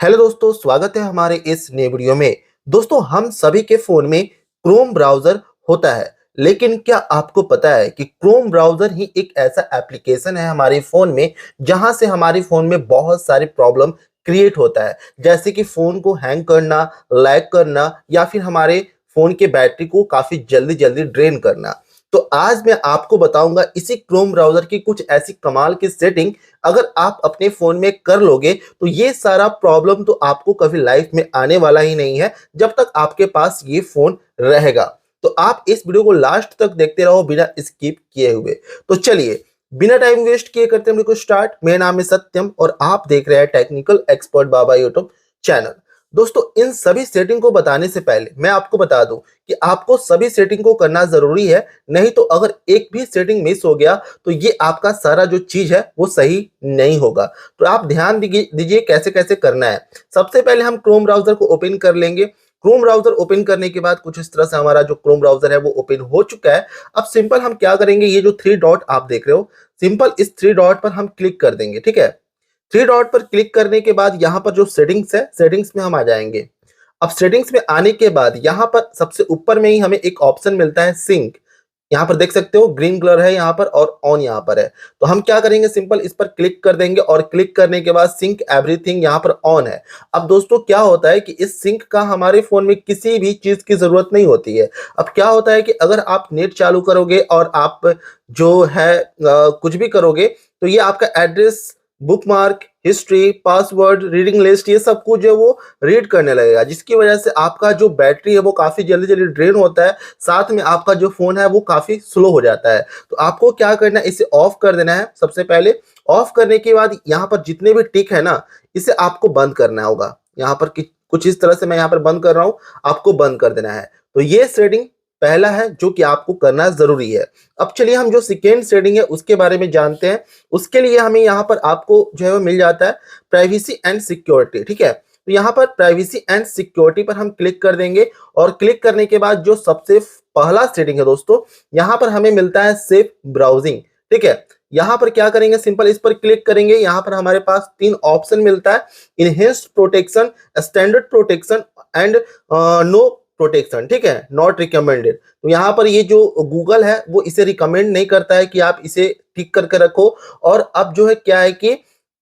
Hello दोस्तों, स्वागत है हमारे इस नए वीडियो में। दोस्तों, हम सभी के फोन में क्रोम ब्राउजर होता है, लेकिन क्या आपको पता है कि क्रोम ब्राउजर ही एक ऐसा एप्लीकेशन है हमारे फोन में जहां से हमारे फोन में बहुत सारी प्रॉब्लम क्रिएट होता है, जैसे कि फोन को हैंग करना, लैग करना या फिर हमारे फोन के बैटरी को काफी जल्दी जल्दी ड्रेन करना। तो आज मैं आपको बताऊंगा इसी क्रोम ब्राउजर की कुछ ऐसी कमाल की सेटिंग, अगर आप अपने फोन में कर लोगे तो ये सारा प्रॉब्लम तो आपको कभी लाइफ में आने वाला ही नहीं है जब तक आपके पास ये फोन रहेगा। तो आप इस वीडियो को लास्ट तक देखते रहो बिना स्किप किए हुए। तो चलिए, बिना टाइम वेस्ट किए करते हैं वीडियो को स्टार्ट। मेरा नाम है सत्यम और आप देख रहे हैं टेक्निकल एक्सपर्ट बाबा यूट्यूब चैनल। दोस्तों, इन सभी सेटिंग को बताने से पहले मैं आपको बता दूं कि आपको सभी सेटिंग को करना जरूरी है, नहीं तो अगर एक भी सेटिंग मिस हो गया तो ये आपका सारा जो चीज है वो सही नहीं होगा। तो आप ध्यान दीजिए कैसे कैसे करना है। सबसे पहले हम क्रोम ब्राउजर को ओपन कर लेंगे। क्रोम ब्राउजर ओपन करने के बाद कुछ इस तरह से हमारा जो क्रोम ब्राउजर है वो ओपन हो चुका है। अब सिंपल हम क्या करेंगे, ये जो थ्री डॉट आप देख रहे हो, सिंपल इस थ्री डॉट पर हम क्लिक कर देंगे। ठीक है, थ्री डॉट पर क्लिक करने के बाद यहाँ पर जो सेटिंग्स है, सेटिंग्स में हम आ जाएंगे। अब सेटिंग्स में आने के बाद यहाँ पर सबसे ऊपर में ही हमें एक ऑप्शन मिलता है सिंक। यहाँ पर देख सकते हो ग्रीन कलर है यहाँ पर और ऑन यहाँ पर है। तो हम क्या करेंगे, सिंपल इस पर क्लिक कर देंगे और क्लिक करने के बाद सिंक एवरीथिंग यहाँ पर ऑन है। अब दोस्तों क्या होता है कि इस सिंक का हमारे फोन में किसी भी चीज की जरूरत नहीं होती है। अब क्या होता है कि अगर आप नेट चालू करोगे और आप जो है कुछ भी करोगे तो ये आपका address, bookmark, history, password, reading list, ये सब कुछ जो वो रीड करने लगेगा, जिसकी वजह से आपका जो बैटरी है वो काफी जल्दी जल्दी ड्रेन होता है। साथ में आपका जो फोन है वो काफी स्लो हो जाता है। तो आपको क्या करना है, इसे ऑफ कर देना है। सबसे पहले ऑफ करने के बाद यहाँ पर जितने भी टिक है ना, इसे आपको बंद करना होगा। यहाँ पर कुछ इस तरह से मैं यहाँ पर बंद कर रहा हूँ, आपको बंद कर देना है। तो ये सेटिंग पहला है जो कि आपको करना जरूरी है। अब चलिए हम जो सेकेंड सेटिंग है उसके बारे में जानते हैं। उसके लिए हमें यहाँ पर आपको जो है वो मिल जाता है प्राइवेसी एंड सिक्योरिटी। ठीक है, तो यहाँ पर प्राइवेसी एंड सिक्योरिटी पर हम क्लिक कर देंगे और क्लिक करने के बाद जो सबसे पहला सेटिंग है दोस्तों, यहाँ पर हमें मिलता है सेफ ब्राउजिंग। ठीक है, यहाँ पर क्या करेंगे, सिंपल इस पर क्लिक करेंगे। यहाँ पर हमारे पास तीन ऑप्शन मिलता है, enhanced protection, standard protection and no protection. ठीक है, नॉट रिकमेंडेड। तो यहाँ पर ये जो गूगल है वो इसे रिकमेंड नहीं करता है कि आप इसे ठीक करके रखो। और अब जो है क्या है कि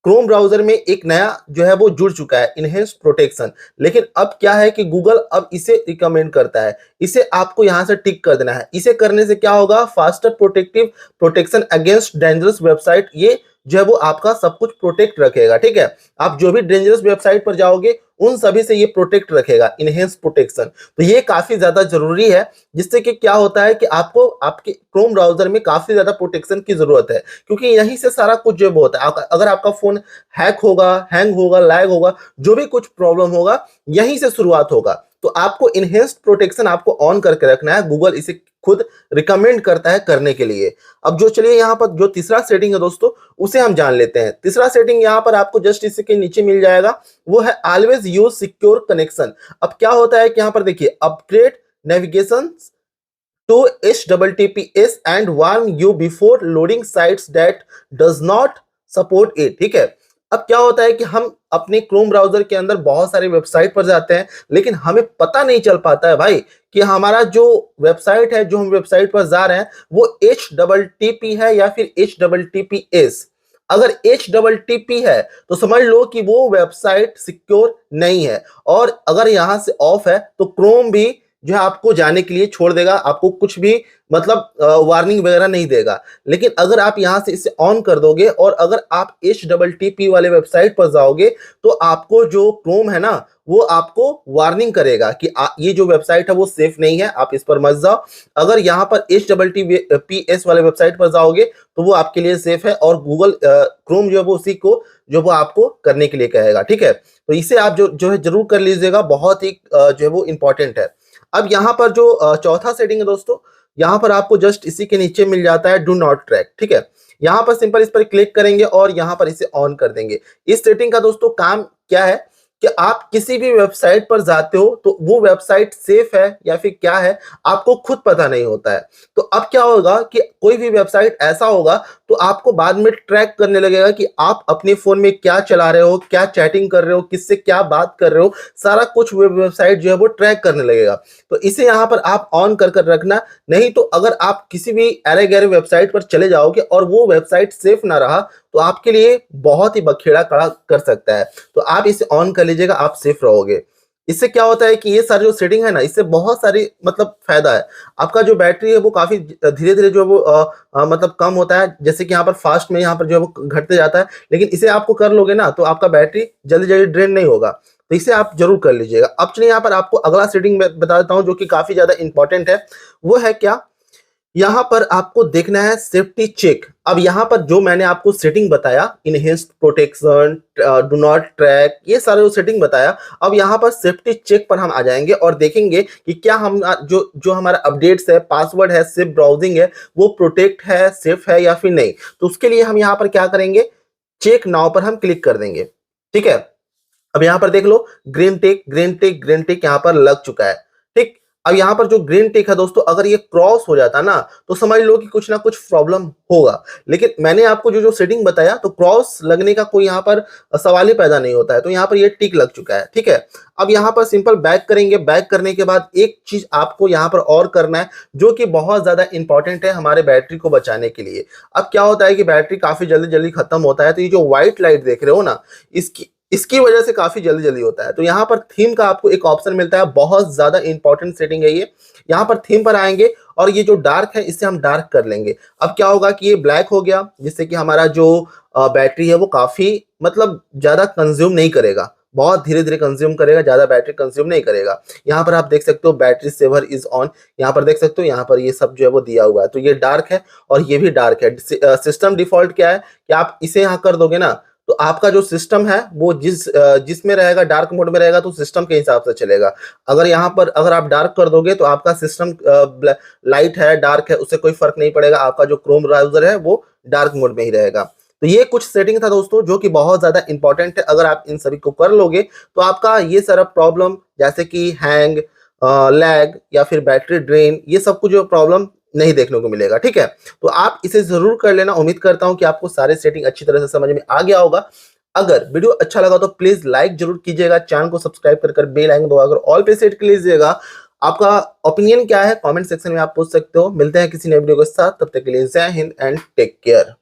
क्रोम ब्राउजर में एक नया जो है वो जुड़ चुका है, इनहेंस्ड प्रोटेक्शन। लेकिन अब क्या है कि गूगल अब इसे रिकमेंड करता है, इसे आपको यहाँ से टिक कर देना है। इसे करने से क्या होगा, faster protective protection against dangerous website, ये जो है वो आपका सब कुछ प्रोटेक्ट रखेगा। ठीक है, आप जो भी डेंजरस वेबसाइट पर जाओगे उन सभी से ये प्रोटेक्ट रखेगा, इनहेंस प्रोटेक्शन। तो ये काफी ज्यादा जरूरी है, जिससे कि क्या होता है कि आपको आपके क्रोम ब्राउजर में काफी ज्यादा प्रोटेक्शन की जरूरत है, क्योंकि यहीं से सारा कुछ जो होता है। अगर आपका फोन हैक होगा, हैंग होगा, लैग होगा, जो भी कुछ प्रॉब्लम होगा यहीं से शुरुआत होगा। तो आपको इनहेंस्ड प्रोटेक्शन आपको ऑन करके रखना है, गूगल इसे खुद रिकमेंड करता है करने के लिए। अब जो चलिए यहाँ पर जो तीसरा सेटिंग है दोस्तों, उसे हम जान लेते हैं। तीसरा सेटिंग यहाँ पर आपको जस्ट इसके नीचे मिल जाएगा, वो है ऑलवेज यूज सिक्योर कनेक्शन। अब क्या होता है कि यहाँ पर देखिए, upgrade navigation to HTTPS and warn you before loading sites that does not support it. ठीक है, अब क्या होता है कि हम अपने क्रोम ब्राउजर के अंदर बहुत सारे वेबसाइट पर जाते हैं, लेकिन हमें पता नहीं चल पाता है भाई कि हमारा जो वेबसाइट है, जो हम वेबसाइट पर जा रहे हैं, वो HTTP है या फिर HTTPS। अगर HTTP है तो समझ लो कि वो वेबसाइट सिक्योर नहीं है, और अगर यहां से ऑफ है तो क्रोम भी जो है आपको जाने के लिए छोड़ देगा, आपको कुछ भी मतलब वार्निंग वगैरह नहीं देगा। लेकिन अगर आप यहां से इसे ऑन कर दोगे और अगर आप HTTP वाले वेबसाइट पर जाओगे तो आपको जो क्रोम है ना, वो आपको वार्निंग करेगा कि ये जो वेबसाइट है वो सेफ नहीं है, आप इस पर मत जाओ। अगर यहाँ पर HTTPS वाले वेबसाइट पर जाओगे तो वो आपके लिए सेफ है, और गूगल क्रोम जो है वो उसी को जो वो आपको करने के लिए कहेगा। ठीक है, तो इसे आप जो है जरूर कर लीजिएगा, बहुत ही जो है वो इंपॉर्टेंट है। अब यहाँ पर जो चौथा सेटिंग है दोस्तों, यहाँ पर आपको जस्ट इसी के नीचे मिल जाता है डू नॉट ट्रैक। ठीक है, यहाँ पर सिंपल इस पर क्लिक करेंगे और यहाँ पर इसे ऑन कर देंगे। इस सेटिंग का दोस्तों काम क्या है कि आप किसी भी वेबसाइट पर जाते हो तो वो वेबसाइट सेफ है या फिर क्या है, आपको खुद पता नहीं होता है। तो अब क्या होगा कि कोई भी वेबसाइट ऐसा होगा तो आपको बाद में ट्रैक करने लगेगा कि आप अपने फ़ोन में क्या चला रहे हो, क्या चैटिंग कर रहे हो, किससे क्या बात कर रहे हो, सारा कुछ वेबसाइट जो है वो ट्रैक करने लगेगा। तो इसे यहाँ पर आप ऑन कर रखना, नहीं तो अगर आप किसी भी अरे-गहरे वेबसाइट पर चले जाओगे और वो वेबसाइट सेफ ना रहा, तो आपके लिए बहुत ही बखेड़ा खड़ा कर सकता है। तो आप इसे ऑन कर लीजिएगा, आप सेफ रहोगे। इससे क्या होता है कि ये सारी जो सेटिंग है ना, इससे बहुत सारी मतलब फ़ायदा है। आपका जो बैटरी है वो काफ़ी धीरे-धीरे जो है वो मतलब कम होता है। जैसे कि यहाँ पर फास्ट में यहाँ पर जो है वो घटते जाता है, लेकिन इसे आपको कर लोगे ना तो आपका बैटरी जल्दी-जल्दी ड्रेन नहीं होगा। तो इसे आप ज़रूर कर लीजिएगा। अब चलिए यहाँ पर आपको अगला सेटिंग मैं बता देता हूँ जो कि काफ़ी ज़्यादा इम्पोर्टेंट है। वो है क्या? यहाँ पर आपको देखना है सेफ्टी चेक। अब यहाँ पर जो मैंने आपको सेटिंग बताया, enhanced protection, do not track, ये सारे जो सेटिंग बताया, अब यहाँ पर सेफ्टी चेक पर हम आ जाएंगे और देखेंगे कि क्या हम जो जो हमारा अपडेट्स है, पासवर्ड है, सेफ ब्राउजिंग है, वो प्रोटेक्ट है, सेफ है या फिर नहीं। तो उसके लिए हम यहाँ पर क्या करेंगे, चेक नाउ पर हम क्लिक कर देंगे। ठीक है। अब यहाँ पर देख लो, green tick, green tick, green tick यहाँ पर लग चुका है। ठीक। अब यहाँ पर जो ग्रीन टिक है दोस्तों, अगर ये क्रॉस हो जाता ना तो समझ लो कि कुछ ना कुछ प्रॉब्लम होगा। लेकिन मैंने आपको जो जो सेटिंग बताया तो क्रॉस लगने का कोई यहाँ पर सवाल ही पैदा नहीं होता है। तो यहाँ पर ये टिक लग चुका है। ठीक है। अब यहाँ पर सिंपल बैक करेंगे। बैक करने के बाद एक चीज आपको यहाँ पर और करना है जो कि बहुत ज्यादा इंपॉर्टेंट है हमारे बैटरी को बचाने के लिए। अब क्या होता है कि बैटरी काफी जल्दी जल्दी खत्म होता है, तो ये जो व्हाइट लाइट देख रहे हो ना, इसकी इसकी वजह से काफ़ी जल्दी-जल्दी होता है। तो यहाँ पर थीम का आपको एक ऑप्शन मिलता है, बहुत ज़्यादा इंपॉर्टेंट सेटिंग है ये। यहाँ पर थीम पर आएँगे और ये जो डार्क है इसे हम डार्क कर लेंगे। अब क्या होगा कि ये ब्लैक हो गया, जिससे कि हमारा जो बैटरी है वो काफ़ी मतलब ज़्यादा कंज़्यूम नहीं करेगा। बहुत धीरे-धीरे कंज़्यूम करेगा, ज़्यादा बैटरी कंज़्यूम नहीं करेगा। यहाँ पर आप देख सकते हो बैटरी सेवर इज़ ऑन, यहाँ पर देख सकते हो, यहाँ पर ये सब जो है वो दिया हुआ है। तो ये डार्क है और ये भी डार्क है। सिस्टम डिफ़ॉल्ट क्या है कि आप इसे यहाँ कर दोगे ना तो आपका जो सिस्टम है वो जिसमें रहेगा, डार्क मोड में रहेगा तो सिस्टम के हिसाब से चलेगा। अगर यहाँ पर अगर आप डार्क कर दोगे तो आपका सिस्टम लाइट है, डार्क है, उससे कोई फर्क नहीं पड़ेगा। आपका जो क्रोम ब्राउज़र है वो डार्क मोड में ही रहेगा। तो ये कुछ सेटिंग था दोस्तों जो कि बहुत ज़्यादा इंपॉर्टेंट है। अगर आप इन सभी को कर लोगे तो आपका ये सारा प्रॉब्लम जैसे कि हैंग, लैग या फिर बैटरी ड्रेन, ये सब कुछ जो प्रॉब्लम नहीं देखने को मिलेगा। ठीक है। तो आप इसे ज़रूर कर लेना। उम्मीद करता हूँ कि आपको सारे सेटिंग अच्छी तरह से समझ में आ गया होगा। अगर वीडियो अच्छा लगा तो प्लीज़ लाइक ज़रूर कीजिएगा, चैनल को सब्सक्राइब कर बेल आइकन दबाकर ऑल पे सेट कर लीजिएगा। आपका ओपिनियन क्या है कमेंट सेक्शन में आप पूछ सकते हो। मिलते हैं किसी नए वीडियो के साथ, तब तक के लिए जय हिंद एंड टेक केयर।